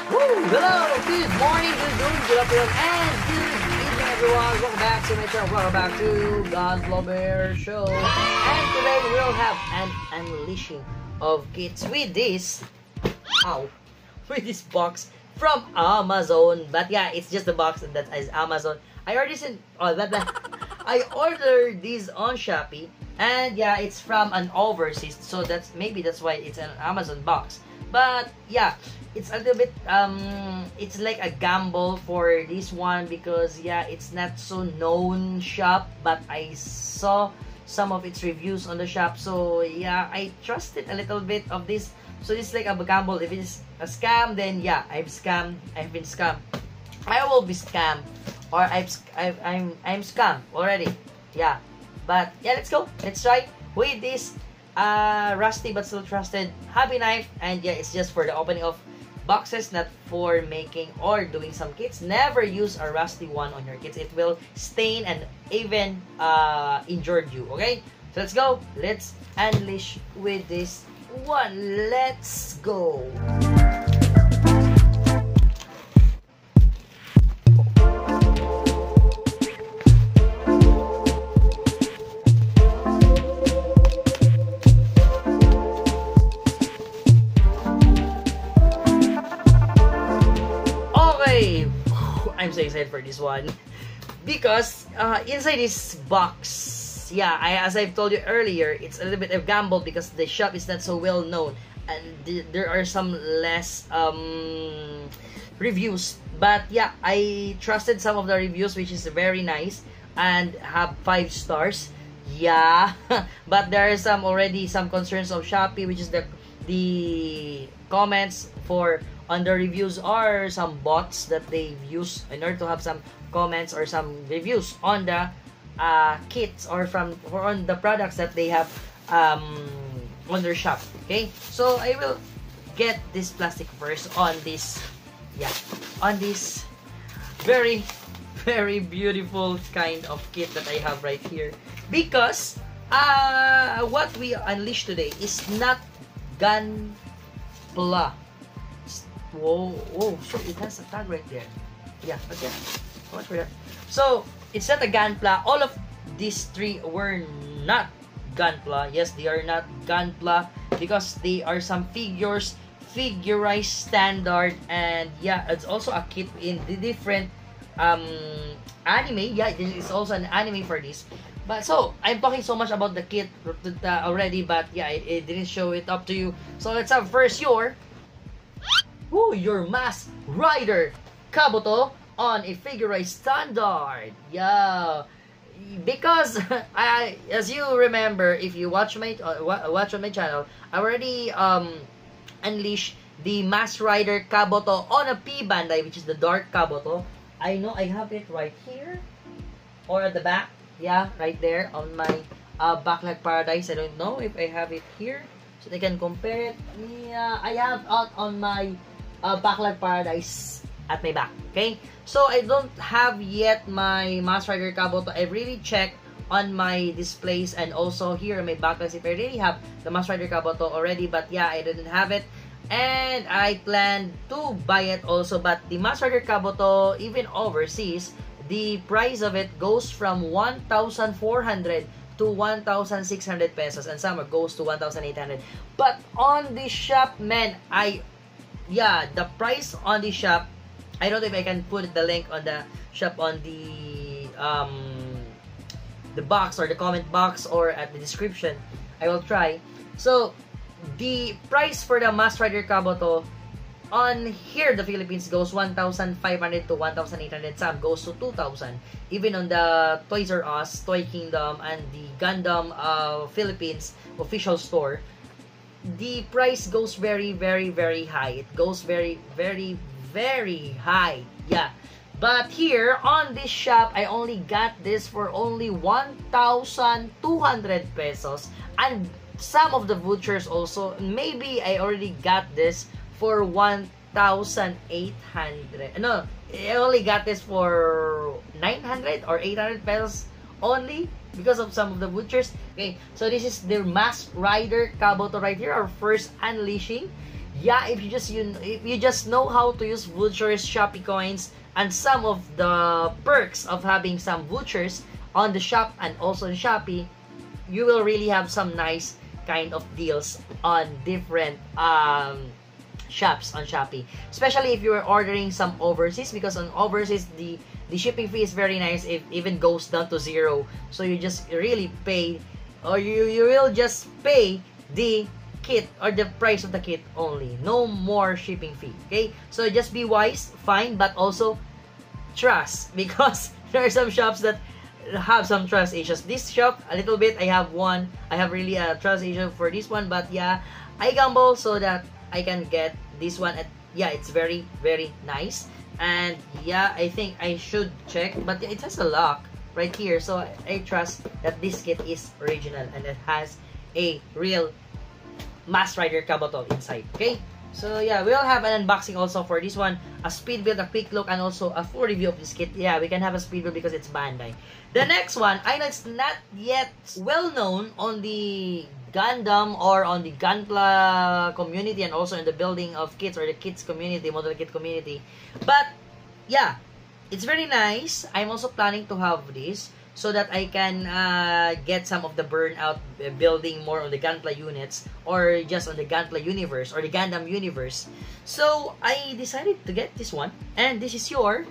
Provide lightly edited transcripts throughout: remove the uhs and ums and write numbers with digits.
Woo! Hello! Good morning, good noon, good afternoon, and good evening, everyone. Welcome back to my channel. Welcome back to God's Bear Show. And today we'll have an unleashing of kits with this, with this box from Amazon. But yeah, it's just the box that is Amazon. I already sent, I ordered this on Shopee, and yeah, it's from an overseas, so that's why it's an Amazon box. But yeah, it's a little bit it's like a gamble for this one because yeah, it's not so known shop, but I saw some of its reviews on the shop, so yeah, I trusted a little bit of this. So it's like a gamble. If it's a scam, then yeah, I've been scammed, I will be scammed, or I'm scammed already. Yeah, but yeah, let's go, let's try with this rusty but still trusted hobby knife. And yeah, it's just for the opening of boxes, not for making or doing some kits. Never use a rusty one on your kits, it will stain and even injured you. Okay, so let's go, let's unleash with this one. Let's go. I'm so excited for this one because inside this box, yeah, as I've told you earlier, it's a little bit of gamble because the shop is not so well known and there are some less reviews. But yeah, I trusted some of the reviews, which is very nice and have 5 stars. Yeah, but there are already some concerns of Shopee, which is the comments for on the reviews are some bots that they've used in order to have some comments or some reviews on the kits or on the products that they have on their shop. Okay, so I will get this plastic first on this, yeah, on this very beautiful kind of kit that I have right here, because what we unleash today is not Gunpla. Whoa, so it has a tag right there. Yeah, okay. How much for that? So, it's not a Gunpla. All of these 3 were not Gunpla. Yes, they are not Gunpla because they are some figurized standard, and yeah, it's also a kit in the different anime. Yeah, it's also an anime for this. But so, I'm talking so much about the kit already, but yeah, it didn't show it up to you. So, let's have first your Mask Rider Kabuto on a figurized standard. Yeah, because as you remember, if you watch on my channel, I already unleashed the Mask Rider Kabuto on a P Bandai, which is the Dark Kabuto. I know I have it right here or at the back. Yeah, right there on my Backlog Paradise. I don't know if I have it here so they can compare it. Yeah, I have out on my Backlog Paradise at my back. Okay, so I don't have yet my Mask Rider Kabuto. I really checked on my displays and also here on my backlinks if I really have the Mask Rider Kabuto already, but yeah, I didn't have it and I planned to buy it also. But the Mask Rider Kabuto, even overseas, the price of it goes from 1,400 to 1,600 pesos, and some goes to 1,800. But on the shop, man, the price on the shop, I don't know if I can put the link on the shop on the box or the comment box or at the description. I will try. So the price for the Mask Rider Kabuto on here the Philippines goes 1,500 to 1,800. Some goes to 2,000. Even on the Toys R Us, Toy Kingdom, and the Gundam Philippines official store, the price goes very high. It goes very high. Yeah, but here on this shop, I only got this for only 1,200 pesos, and some of the vouchers also. Maybe I already got this for 1,800. No, I only got this for 900 or 800 pesos only because of some of the butchers. Okay, so this is the Mask Rider Kabuto right here, our first unleashing. yeah, if you just know how to use vouchers, Shopee coins, and some of the perks of having some vouchers on the shop and also on Shopee, you will really have some nice kind of deals on different shops on Shopee. Especially if you are ordering some overseas, because on overseas the shipping fee is very nice. It even goes down to 0. So you just really pay, or you will just pay the kit or the price of the kit only. No more shipping fee. Okay? So just be wise, fine, but also trust, because there are some shops that have some trust issues. This shop, a little bit, I have really a trust issue for this one, but yeah, I gamble so that I can get this one. At, yeah, it's very, very nice. And yeah, I think I should check, but it has a lock right here, so I trust that this kit is original and it has a real Masked Rider Kabuto inside. Okay, so yeah, we'll have an unboxing also for this one, a speed build, a quick look, and also a full review of this kit. Yeah, we can have a speed build because it's Bandai. The next one, I know it's not yet well known on the Gundam or on the Gunpla community, and also in the building of kits or the kits community, model kit community. But yeah, it's very nice. I'm also planning to have this so that I can get some of the burnout building more on the Gunpla units, or just on the Gunpla universe or the Gundam universe. So I decided to get this one, and this is your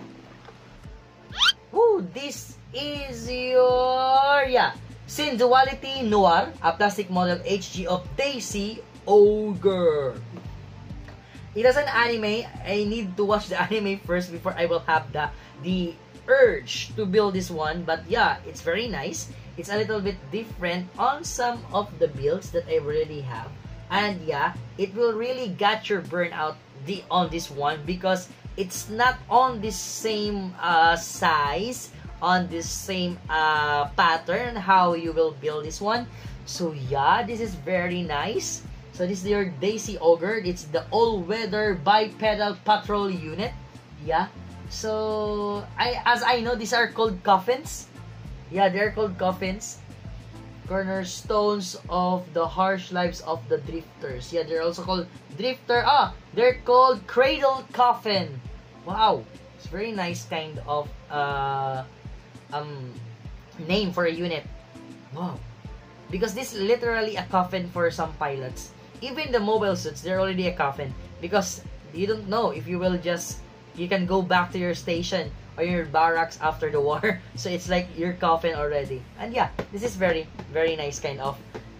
Synduality Noir, a plastic model HG of Daisy Ogre. It has an anime. I need to watch the anime first before I will have the urge to build this one. But yeah, it's very nice. It's a little bit different on some of the builds that I already have. And yeah, it will really get your burnout on this one, because it's not on the same size, on this same pattern how you will build this one. So yeah, this is very nice. So this is your Daisy Ogre. It's the all-weather bipedal patrol unit. Yeah. So as I know, these are called coffins. Yeah, they're called coffins. Cornerstones of the harsh lives of the drifters. Yeah, they're also called drifter. They're called cradle coffin. Wow, it's very nice kind of name for a unit. Wow, because this is literally a coffin for some pilots. Even the mobile suits, they're already a coffin, because you don't know if you will you can go back to your station or your barracks after the war. So it's like your coffin already. And yeah, this is very, very nice kind of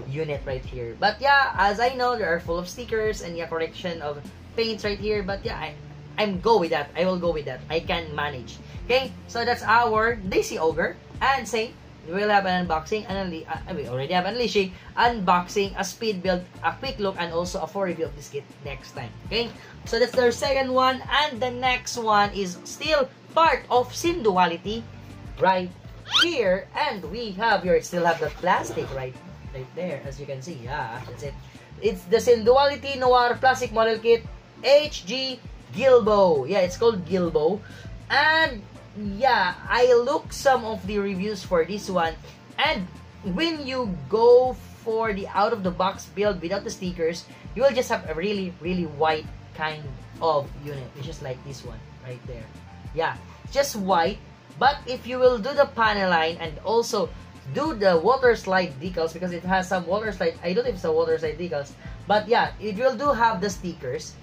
unit right here. But yeah, as I know, they are full of stickers and yeah, correction of paints right here. But yeah, I'm go with that. I will go with that. I can manage. Okay, so that's our Daisy Ogre. And same, we will have an unboxing, and we already have unleashing, unboxing, a speed build, a quick look, and also a full review of this kit next time. Okay, so that's our second one, and the next one is still part of Synduality right here, and we have still have the plastic right there, as you can see. Yeah, that's it. It's the Synduality Noir Plastic Model Kit HG Gilbo. Yeah, it's called Gilbo. And yeah, I looked some of the reviews for this one, and when you go for the out-of-the-box build without the stickers, you will just have a really, really white kind of unit, which is like this one right there. Yeah, just white. But if you will do the panel line and also do the water slide decals, because it has some water slide, I don't know if it's a water slide decals, but yeah, it will do have the stickers.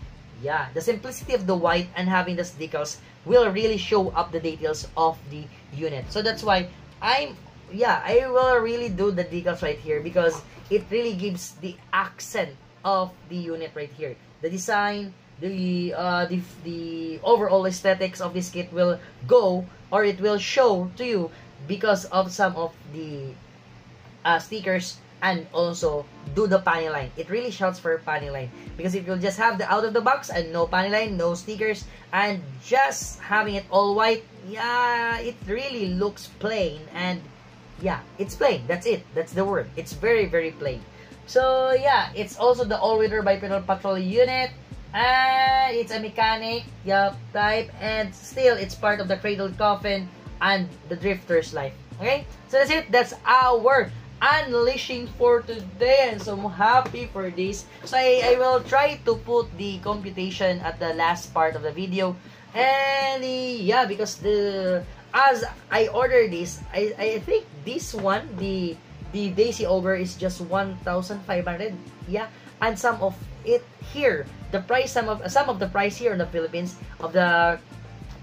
Yeah, the simplicity of the white and having the decals will really show up the details of the unit. So that's why I will really do the decals right here, because it really gives the accent of the unit right here. The design, the overall aesthetics of this kit will go, or it will show to you because of some of the stickers, and also do the panel line. It really shouts for panel line, because if you'll just have the out of the box and no panel line, no stickers, and just having it all white, yeah, it really looks plain. And yeah, it's plain. That's it. That's the word. It's very, very plain. So yeah, it's also the all-weather bipedal patrol unit, and it's a mechanic type, and still it's part of the cradle coffin and the drifter's life. Okay, so that's it. That's our unleashing for today, and so I'm happy for this. So I will try to put the computation at the last part of the video. And yeah, because as I ordered this, I think this one, the Daisy Ogre, is just 1,500. Yeah, and some of it here, the price, some of the price here in the Philippines of the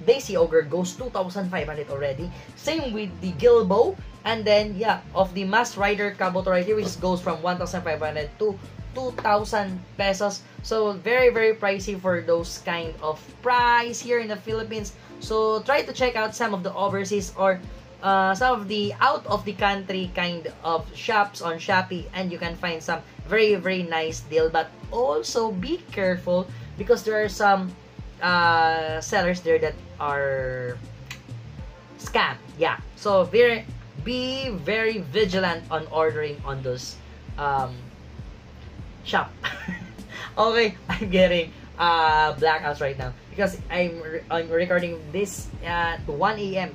Daisy Ogre goes 2,500 already. Same with the Gilbo, and then yeah, of the Masked Rider Kabuto right here, which goes from 1,500 to 2,000 pesos. So very pricey for those kind of price here in the Philippines. So try to check out some of the overseas or some of the out of the country kind of shops on Shopee, and you can find some very nice deal. But also be careful because there are some sellers there that are scam. Yeah, so be very vigilant on ordering on those shop. Okay, I'm getting blackouts right now because I'm recording this at 1 a.m.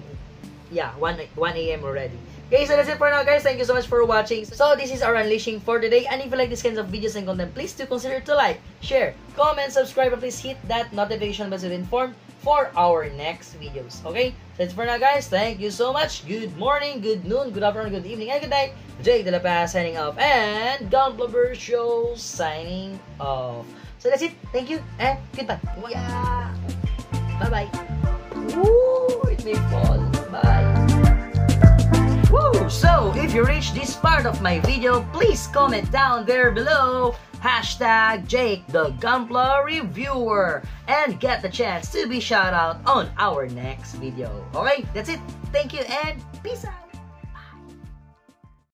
Yeah, 1 a.m. already. Okay, so that's it for now, guys. Thank you so much for watching. So this is our unleashing for today. And if you like these kinds of videos and content, please do consider to like, share, comment, subscribe, and please hit that notification bell to be informed for our next videos. Okay, so that's it for now, guys. Thank you so much. Good morning, good noon, good afternoon, good evening, and good night. Jake De La Paz signing off, and Gunplover Show signing off. So that's it. Thank you and goodbye. Yeah. Bye bye. Woo! It may fall. Bye. Woo! So, if you reached this part of my video, please comment down there below hashtag Jake the Gunpla Reviewer and get the chance to be shout out on our next video. Okay, that's it. Thank you and peace out.